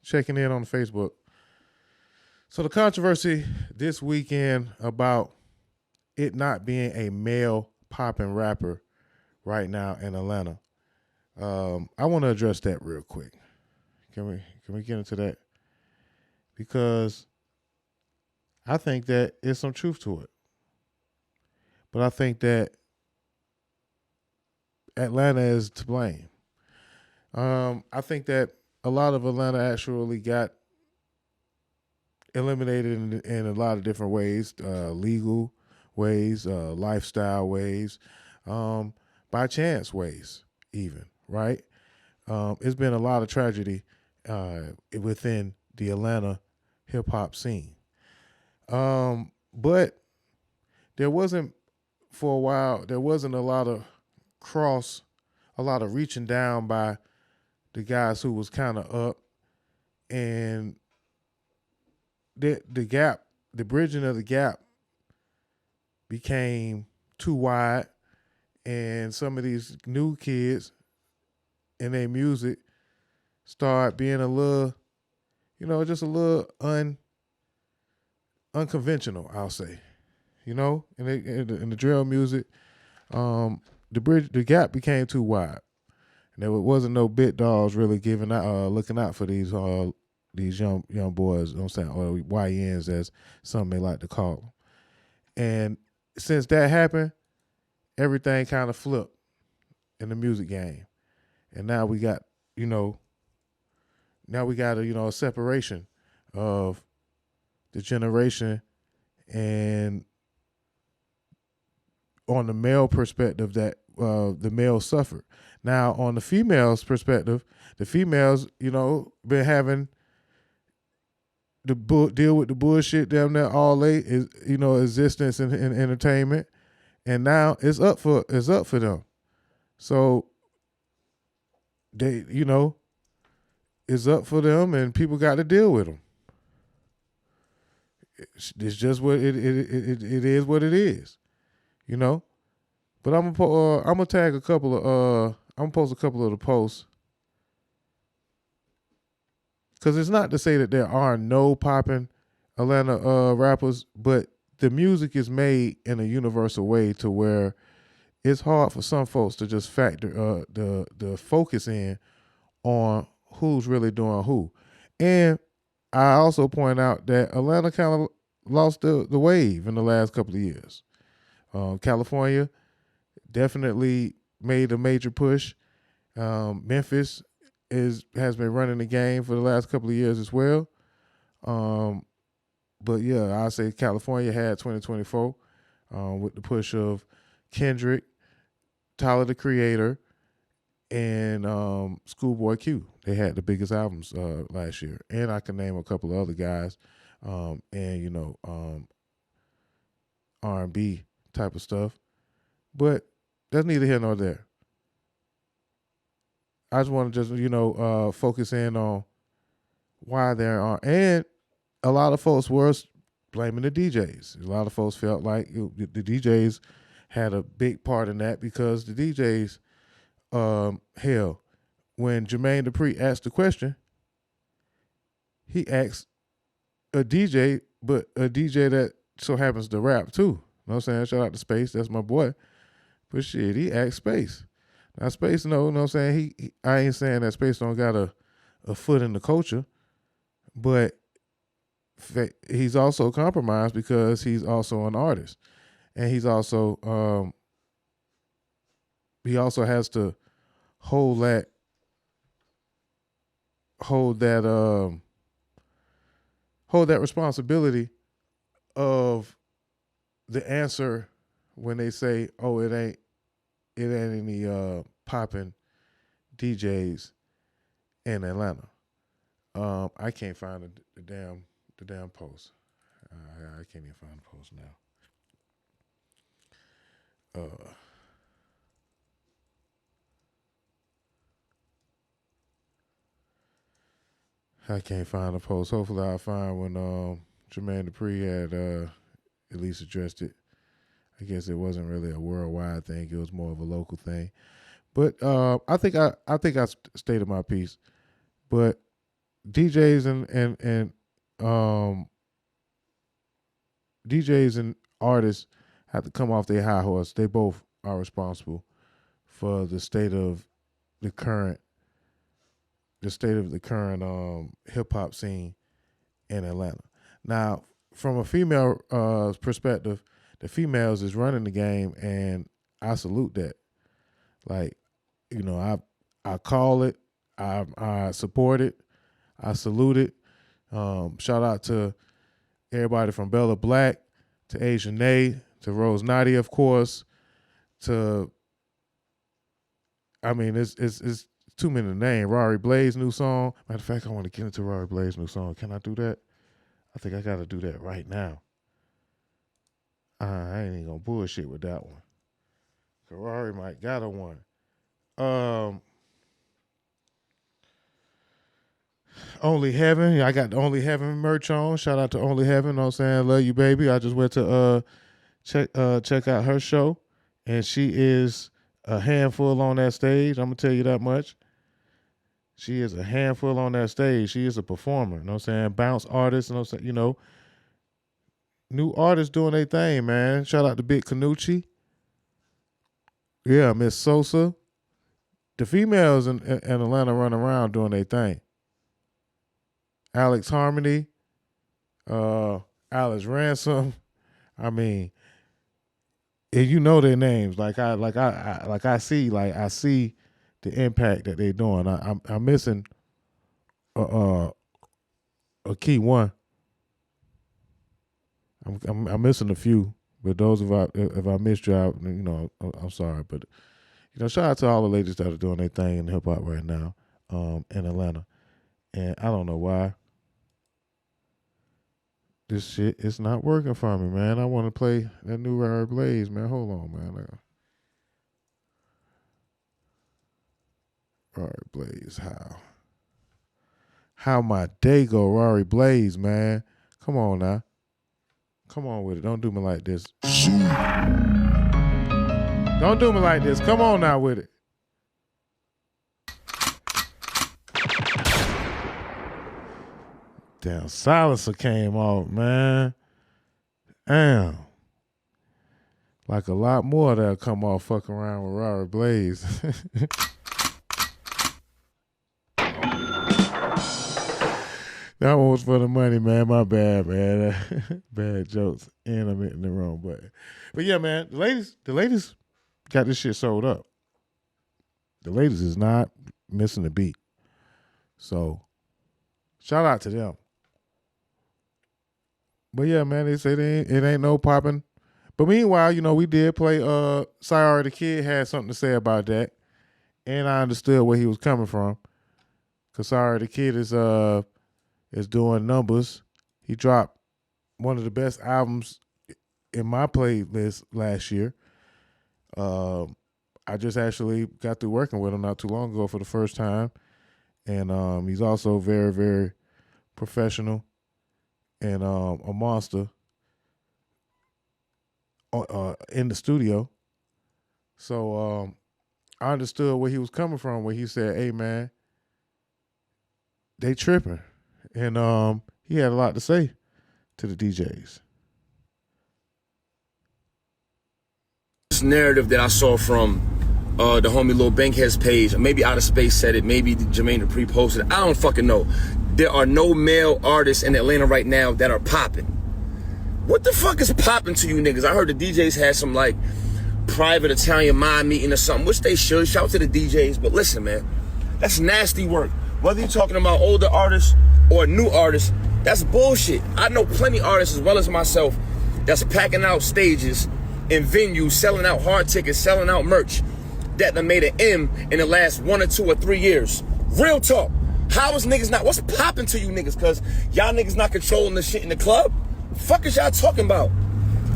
checking in on the Facebook. So the controversy this weekend about it not being a male poppin' rapper right now in Atlanta. I want to address that real quick. Can we get into that? Because I think that there's some truth to it. But I think that Atlanta is to blame. I think that a lot of Atlanta actually got eliminated in a lot of different ways, legal ways, lifestyle ways, by chance ways, even, right? It's been a lot of tragedy within the Atlanta hip hop scene. But there wasn't, for a while, there wasn't a lot of reaching down by the guys who was kind of up, and the gap, the bridging of the gap became too wide, and some of these new kids in their music start being a little, just a little unconventional, I'll say. In the drill music, the gap became too wide, and there wasn't no bit dogs really looking out for these young boys. You know what I'm saying, or YNs as some may like to call them. And since that happened, everything kind of flipped in the music game, and now we got a separation of the generation, and on the male perspective that the males suffered. Now on the females' perspective, the females, been having to deal with the bullshit damn near all late is existence and entertainment, and now it's up for them. So they it's up for them, and people got to deal with them. It's just what it is what it is, But I'm gonna tag a couple of I'm gonna post a couple of the posts, because it's not to say that there are no popping Atlanta rappers, but the music is made in a universal way to where it's hard for some folks to just factor the focus in on who's really doing who. And I also point out that Atlanta kind of lost the wave in the last couple of years. California definitely made a major push. Memphis has been running the game for the last couple of years as well. But yeah, I say California had 2024 with the push of Kendrick, Tyler the Creator, and Schoolboy Q. They had the biggest albums last year, and I can name a couple of other guys, R&B type of stuff. But that's neither here nor there. I just want to focus in on why there are, and a lot of folks were blaming the DJs. A lot of folks felt like the DJs had a big part in that, because the DJs, hell, when Jermaine Dupri asked the question, he asked a DJ, but a DJ that so happens to rap too. You know what I'm saying? Shout out to Space, that's my boy. But shit, he asked Space. Now Space, you know what I'm saying? I ain't saying that Space don't got a foot in the culture, but he's also compromised because he's also an artist, and he's also he also has to hold that responsibility of the answer when they say, "Oh, it ain't any popping DJs in Atlanta." I can't find the damn post. I can't even find the post now. I can't find the post. Hopefully I'll find when Jermaine Dupri had at least addressed it. I guess it wasn't really a worldwide thing. It was more of a local thing. But I think I stated my piece. But DJs um DJs and artists have to come off their high horse. They both are responsible for the state of the current hip hop scene in Atlanta. Now, from a female perspective, the females is running the game, and I salute that. Like, I call it, I support it, I salute it. Shout out to everybody from Bella Black to Asia Nay to Rose Nadia, of course. It's too many to name. Rory Blaze' new song. Matter of fact, I want to get into Rory Blaze' new song. Can I do that? I think I got to do that right now. I ain't even gonna bullshit with that one. Rory might got a one. Only Heaven. I got the Only Heaven merch on. Shout out to Only Heaven. Know what I'm saying? Love you, baby. I just went to check out her show, and she is a handful on that stage. I'm gonna tell you that much. She is a handful on that stage. She is a performer. You know what I'm saying? Bounce artist. You know what I'm saying? New artists doing their thing, man. Shout out to Big Canucci. Yeah, Miss Sosa. The females in Atlanta run around doing their thing. Alex Harmony, Alice Ransom. I mean, and you know their names. I see the impact that they're doing. I'm missing a key one. I'm missing a few, but those if I missed you out, I'm sorry. But shout out to all the ladies that are doing their thing in hip hop right now, in Atlanta. And I don't know why this shit is not working for me, man. I want to play that new Rory Blaze, man. Hold on, man. Rory Blaze, how my day go, Rory Blaze, man. Come on now. Come on with it. Don't do me like this. Don't do me like this. Come on now with it. Damn, silencer came off, man. Damn. Like a lot more that'll come off fucking around with Rory Blaze. That one was for the money, man. My bad, man. Bad jokes. And I'm hitting the wrong button. But yeah, man, the ladies got this shit sold up. The ladies is not missing a beat. So, shout out to them. But yeah, man, they say it ain't no popping. But meanwhile, we did play Sorry the Kid had something to say about that. And I understood where he was coming from. Cause Sorry the Kid is doing numbers. He dropped one of the best albums in my playlist last year. I just actually got through working with him not too long ago for the first time. And he's also very, very professional and a monster in the studio. So I understood where he was coming from when he said, hey, man, they tripping. And he had a lot to say to the DJs. This narrative that I saw from the homie Lil Bankhead's page, maybe Outer Space said it, maybe Jermaine Dupri posted it, I don't fucking know. There are no male artists in Atlanta right now that are popping. What the fuck is popping to you niggas? I heard the DJs had some like private Italian mind meeting or something, which they should. Shout out to the DJs, but listen, man, that's nasty work. Whether you're talking about older artists or new artists, that's bullshit. I know plenty artists as well as myself that's packing out stages in venues, selling out hard tickets, selling out merch that done made an M in the last 1 or 2 or 3 years. Real talk. How is niggas not? What's popping to you niggas? Cause y'all niggas not controlling the shit in the club? Fuck is y'all talking about?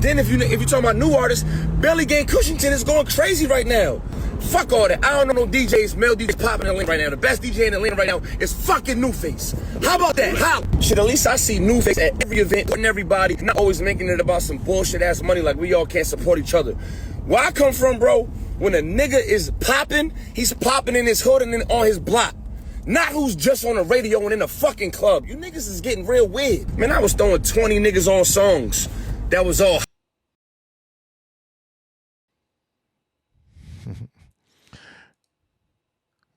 Then if you talking about new artists, Belly Gang Cushington is going crazy right now. Fuck all that. I don't know no DJs, male DJs popping in Atlanta right now. The best DJ in Atlanta right now is fucking New Face. How about that? How? Shit, at least I see New Face at every event, putting everybody, not always making it about some bullshit ass money like we all can't support each other. Where I come from, bro, when a nigga is popping, he's popping in his hood and then on his block. Not who's just on the radio and in the fucking club. You niggas is getting real weird. Man, I was throwing 20 niggas on songs. That was all.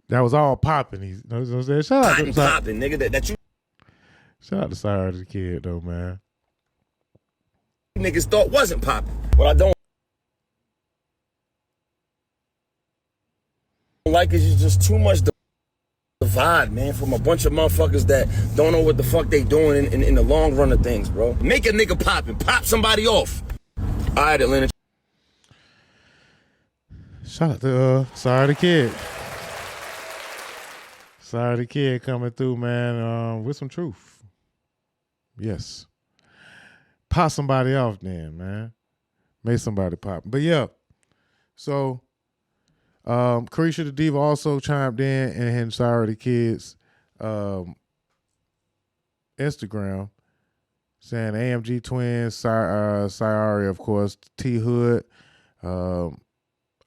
That was all popping. You know what I'm saying? Shout out to Popping, nigga. That you shout out to Sorry the Kid though, man. Niggas thought wasn't popping. What I don't like is just too much divide, man, from a bunch of motherfuckers that don't know what the fuck they doing in the long run of things, bro. Make a nigga popping. Pop somebody off. All right, Atlanta. Shout out to Sorry the Kid. Sorry the Kid coming through, man, with some truth. Yes. Pop somebody off then, man. Make somebody pop. But yeah, so Carisha the Diva also chimed in and Sorry the Kid's Instagram saying AMG Twins, Sayari, of course, T Hood,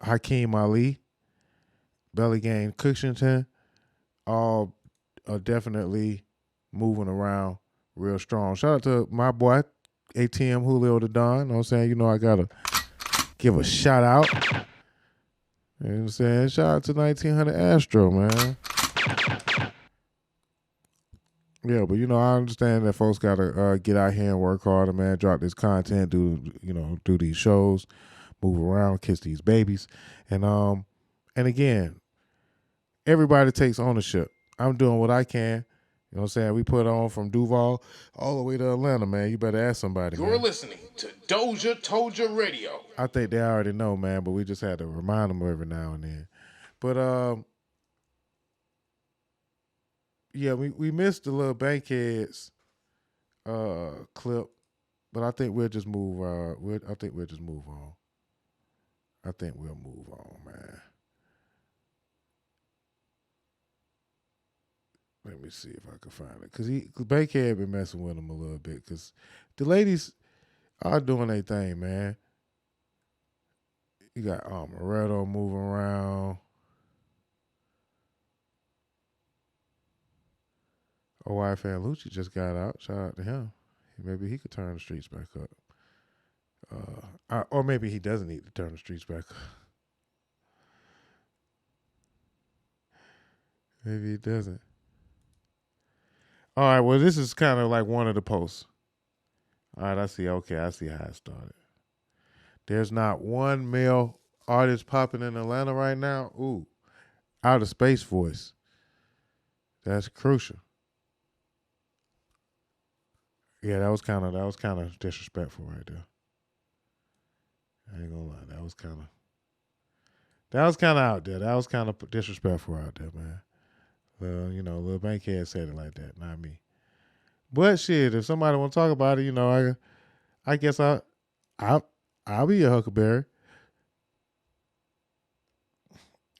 Hakeem Ali, Belly Gang Cushinton, all are definitely moving around real strong. Shout out to my boy, ATM Julio the Don. You know what I'm saying? You know I got to give a shout out. You know what I'm saying? Shout out to 1900 Astro, man. Yeah, but you know, I understand that folks got to get out here and work harder, man. Drop this content, do these shows, move around, kiss these babies. And again, everybody takes ownership. I'm doing what I can. You know what I'm saying? We put on from Duval all the way to Atlanta, man. You better ask somebody, You're listening to Doja Told Ya Radio. I think they already know, man, but we just had to remind them every now and then. But, yeah, we missed the little Bankheads clip, but I think we'll just move. I think we'll just move on. I think we'll move on, man. Let me see if I can find it. Because Bankhead been messing with him a little bit. Because the ladies are doing their thing, man. You got Moretto moving around. OY Fan Lucci just got out. Shout out to him. Maybe he could turn the streets back up. Or maybe he doesn't need to turn the streets back up. Maybe he doesn't. All right, well, this is kind of like one of the posts. All right, I see. Okay, I see how it started. There's not one male artist popping in Atlanta right now. Ooh, Outer Space Voice. That's crucial. Yeah, that was kind of disrespectful right there. I ain't gonna lie, that was kind of out there. That was kind of disrespectful out there, man. Well, you know, Lil Bankhead said it like that, not me. But shit, if somebody want to talk about it, you know, I guess I'll be a Huckleberry.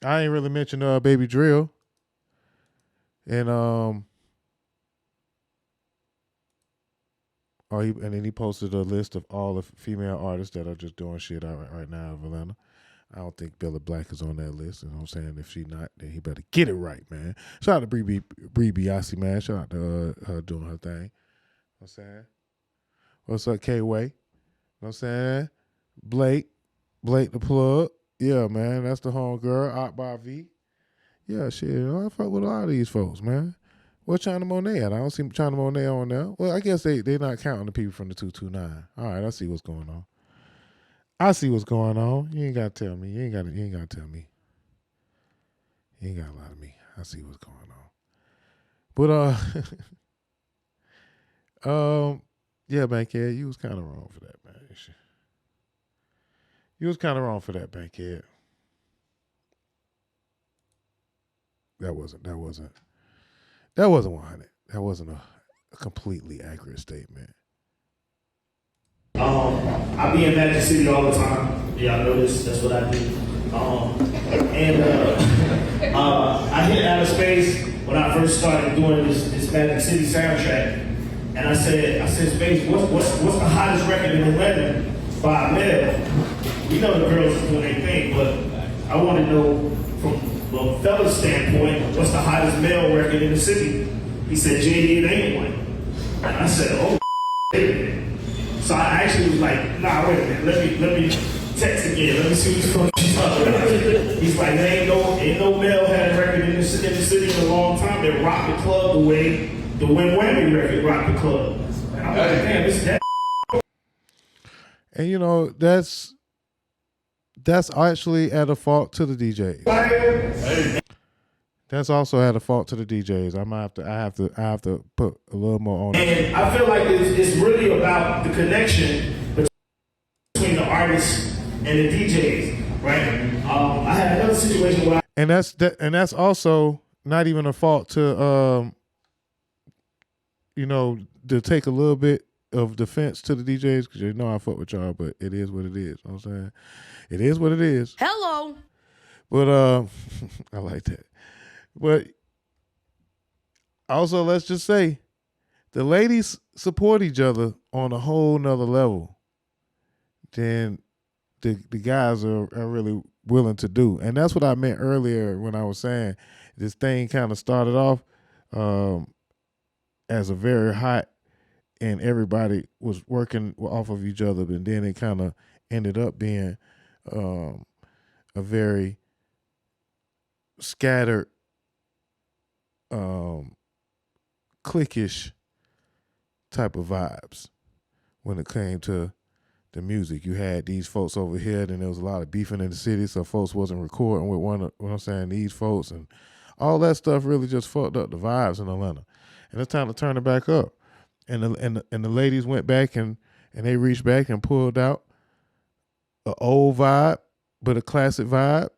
I ain't really mentioned Baby Drill, and and then he posted a list of all the female artists that are just doing shit out right now in Atlanta. I don't think Billy Black is on that list. You know what I'm saying? If she not, then he better get it right, man. Shout out to Bree Biasi, man. Shout out to her doing her thing. You know what I'm saying? What's up, K-Way? You know what I'm saying? Blake the plug. Yeah, man. That's the home girl. Out by V. Yeah, shit. I fuck with a lot of these folks, man. Where China Monet at? I don't see China Monet on there. Well, I guess they not counting the people from the 229. All right, I see what's going on. You ain't got to tell me. You ain't got to tell me. You ain't got to lie to me. I see what's going on. But yeah, Bankhead, you was kind of wrong for that, man. You was kind of wrong for that, Bankhead. That wasn't 100. That wasn't a completely accurate statement. I be in Magic City all the time. Y'all know this. That's what I do. I hit Outer Space when I first started doing this Magic City soundtrack, and I said, Space, what's the hottest record in Atlanta by a male? We know the girls are doing their thing, but I want to know from From a fella's standpoint, what's the hottest male record in the city? He said, JD, it ain't one. And I said, oh, wait a minute. So I actually was like, nah, wait a minute. Let me text again. Let me see what the fuck she's talking about. He's like, there ain't no male had a record in the city in a long time that rocked the club the way the Win Whammy record rocked the club. And I'm like, damn, this is that. And you know, that's actually at a fault to the DJs. That's also at a fault to the DJs. I have to put a little more on it. And I feel like it's really about the connection between the artists and the DJs, right? I had another situation where and that's also not even a fault to to take a little bit of defense to the DJs, because you know I fuck with y'all, but it is what it is. You know what I'm saying? It is what it is. Hello. But I like that. But also, let's just say the ladies support each other on a whole nother level than the guys are really willing to do. And that's what I meant earlier when I was saying this thing kind of started off as a very hot, and everybody was working off of each other, and then it kind of ended up being a very scattered, cliquish type of vibes when it came to the music. You had these folks over here, and there was a lot of beefing in the city, so folks wasn't recording with these folks, and all that stuff really just fucked up the vibes in Atlanta. And it's time to turn it back up. And the ladies went back and they reached back and pulled out an old vibe, but a classic vibe.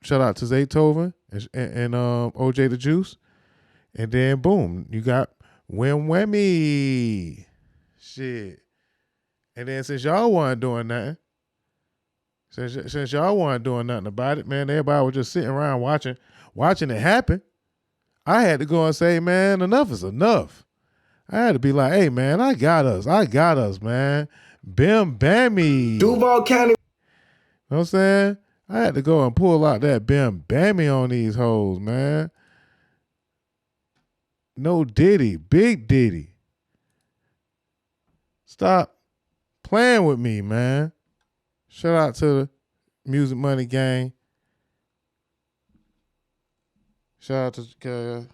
Shout out to Zaytoven and OJ the Juice. And then boom, you got Win Whammy. Shit. And then since y'all wasn't doing nothing, since y'all wasn't doing nothing about it, man, everybody was just sitting around watching it happen. I had to go and say, man, enough is enough. I had to be like, hey, man, I got us, man. Bim Bammy. Duval County. You know what I'm saying? I had to go and pull out that Bim Bammy on these hoes, man. No Diddy, Big Diddy. Stop playing with me, man. Shout out to the Music Money Gang. Shout out to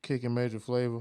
Kicking Major Flavor.